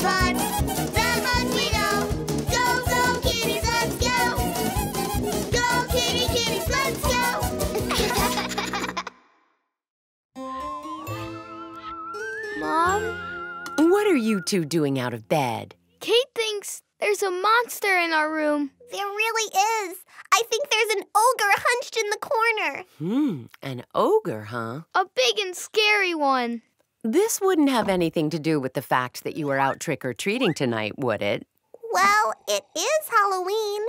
fun. That much we know. Go, go, kitties, let's go. Go, kitty, kitties, let's go. Mom? What are you two doing out of bed? Kate thinks there's a monster in our room. There really is. I think there's an ogre hunched in the corner. An ogre, huh? A big and scary one. This wouldn't have anything to do with the fact that you were out trick-or-treating tonight, would it? Well, it is Halloween.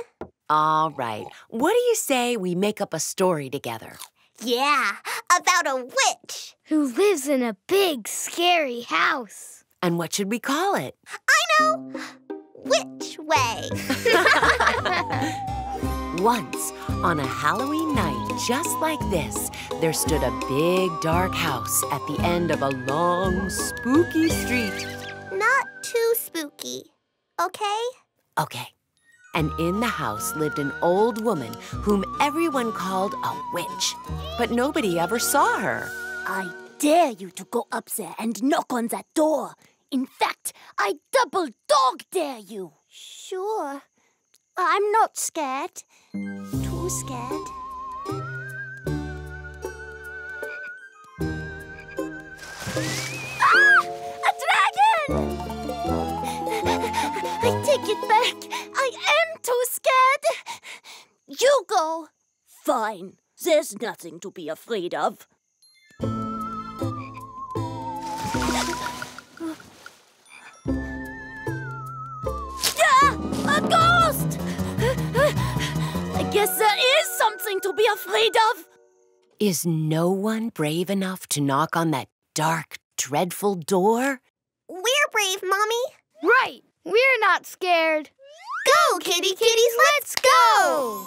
All right. What do you say we make up a story together? Yeah, about a witch. Who lives in a big, scary house. And what should we call it? I know. Witch Way. Once, on a Halloween night just like this, there stood a big, dark house at the end of a long, spooky street. Not too spooky, okay? Okay. And in the house lived an old woman whom everyone called a witch. But nobody ever saw her. I dare you to go up there and knock on that door. In fact, I double dog dare you. Sure. I'm not scared. Too scared. Ah! A dragon! I take it back. I am too scared. You go. Fine. There's nothing to be afraid of. A ghost! I guess there is something to be afraid of. Is no one brave enough to knock on that dark, dreadful door? We're brave, Mommy. Right. We're not scared. Go, kitty kitties, let's go!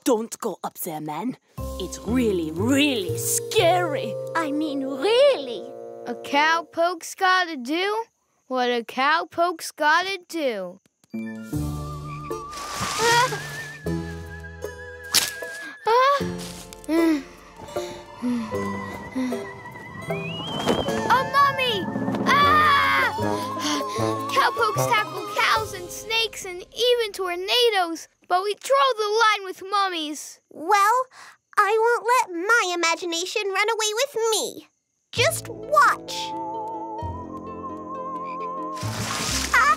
Don't go up there, man. It's really, really scary. I mean, really. A cowpoke's gotta do what a cowpoke's gotta do. Oh, Mommy! Ah! Cowpokes tackle cows and snakes and even tornadoes, but we draw the line with mummies. Well, I won't let my imagination run away with me. Just watch. Ah!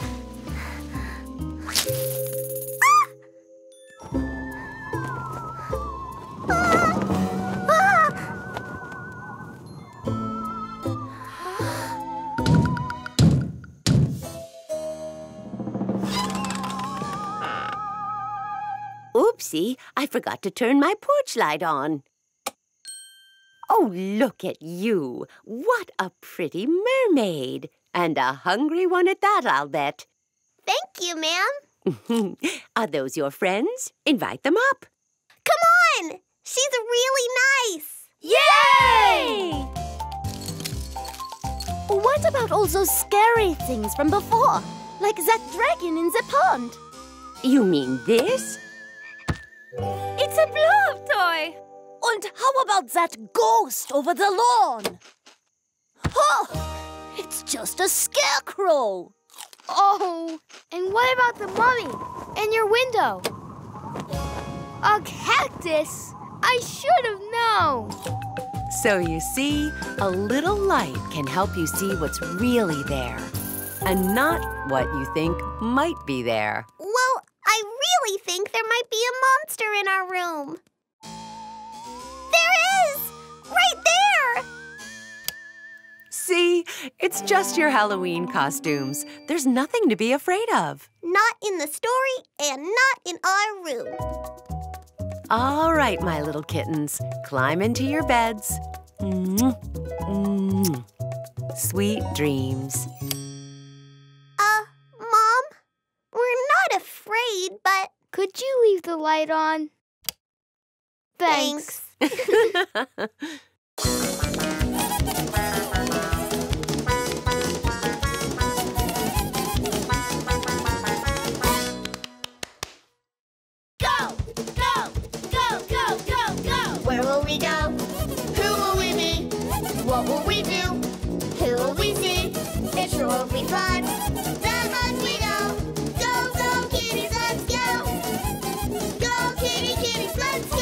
Oopsie, I forgot to turn my porch light on. Oh, look at you. What a pretty mermaid. And a hungry one at that, I'll bet. Thank you, ma'am. Are those your friends? Invite them up. Come on! She's really nice. Yay! What about all those scary things from before? Like that dragon in the pond? You mean this? It's a blow-up toy. And how about that ghost over the lawn? Oh, it's just a scarecrow. Oh, and what about the mummy and your window? A cactus? I should have known. So you see, a little light can help you see what's really there, and not what you think might be there. Well, I really think there might be a monster in our room. There is! Right there! See, it's just your Halloween costumes. There's nothing to be afraid of. Not in the story and not in our room. All right, my little kittens, climb into your beds. Sweet dreams. Mom, we're not afraid, but... Could you leave the light on? Thanks. Where will we go? Who will we be? What will we do? Who will we see? It sure will kitties fun. The hunt we go. Go, go, kitties, let's go. Go, kitty, kitties, let's go.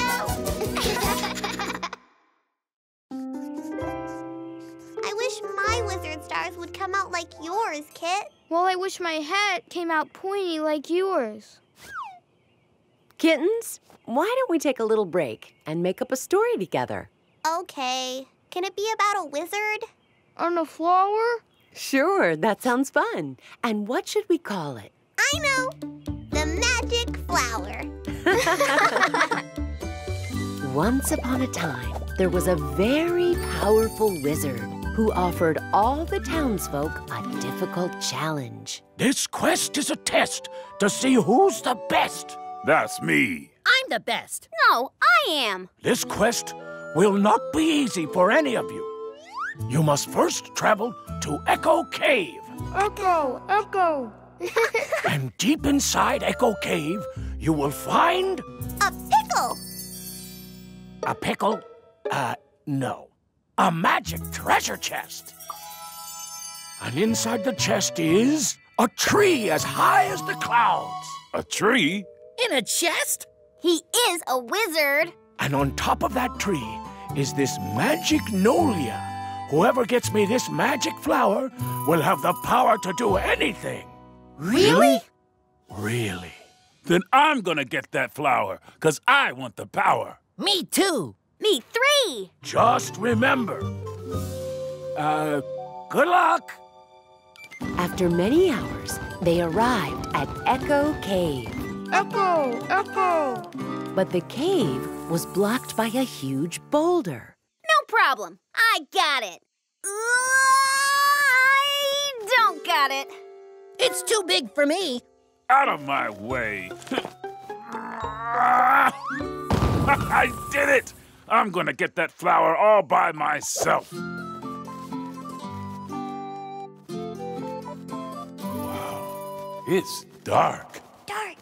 I wish my wizard stars would come out like yours, Kit. Well, I wish my hat came out pointy like yours. Kittens, why don't we take a little break and make up a story together? Okay. Can it be about a wizard? On a flower? Sure, that sounds fun. And what should we call it? I know. The magic flower. Once upon a time, there was a very powerful wizard who offered all the townsfolk a difficult challenge. This quest is a test to see who's the best. That's me. I'm the best. No, I am. This quest will not be easy for any of you. You must first travel to Echo Cave. Echo, Echo. And deep inside Echo Cave, you will find... A pickle. A pickle? No. A magic treasure chest. And inside the chest is a tree as high as the clouds. A tree? In a chest? He is a wizard. And on top of that tree is this magic Nolia. Whoever gets me this magic flower will have the power to do anything. Really? Really? Then I'm gonna get that flower, 'cause I want the power. Me too. Me 3. Just remember. Good luck. After many hours, they arrived at Echo Cave. Echo, Echo. But the cave was blocked by a huge boulder. No problem. I got it. I don't got it. It's too big for me. Out of my way. I did it! I'm gonna get that flower all by myself. Wow, it's dark. Dark,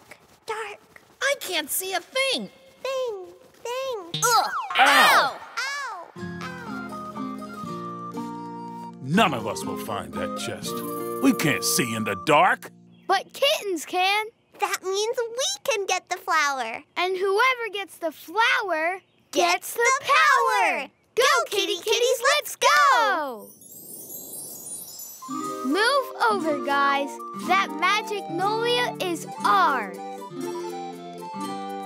dark. I can't see a thing. Thing, thing. Ugh. Ow! Ow! None of us will find that chest. We can't see in the dark. But kittens can. That means we can get the flower. And whoever gets the flower Gets the power. Go, kitty kitties, let's go! Move over, guys. That magic Nolia is ours.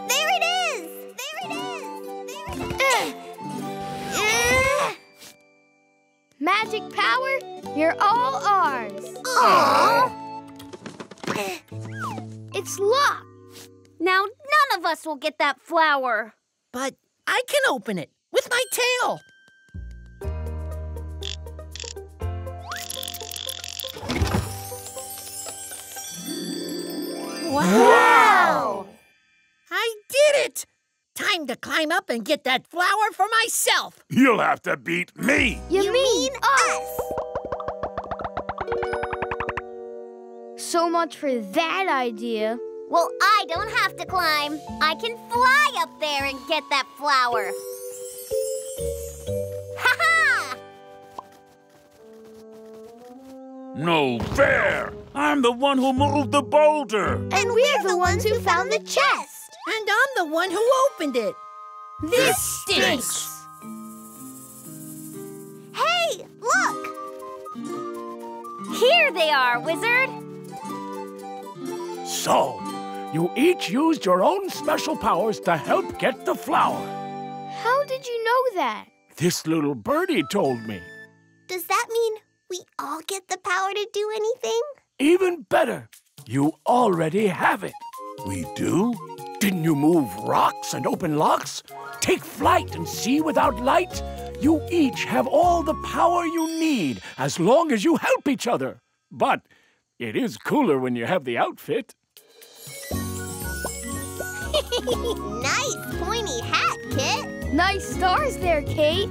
There it is! There it is! There it is! Magic power, you're all ours. Aww. It's locked. Now none of us will get that flower. But I can open it with my tail. Wow! I did it! Time to climb up and get that flower for myself. You'll have to beat me. You mean us? So much for that idea. Well, I don't have to climb. I can fly up there and get that flower. Ha-ha! No fair! I'm the one who moved the boulder. And we're the ones who found the chest. And I'm the one who opened it. This stinks. Hey, look! Here they are, wizard. So, you each used your own special powers to help get the flower. How did you know that? This little birdie told me. Does that mean we all get the power to do anything? Even better, you already have it. We do? Didn't you move rocks and open locks? Take flight and see without light? You each have all the power you need as long as you help each other. But it is cooler when you have the outfit. Nice pointy hat, Kit. Nice stars there, Kate.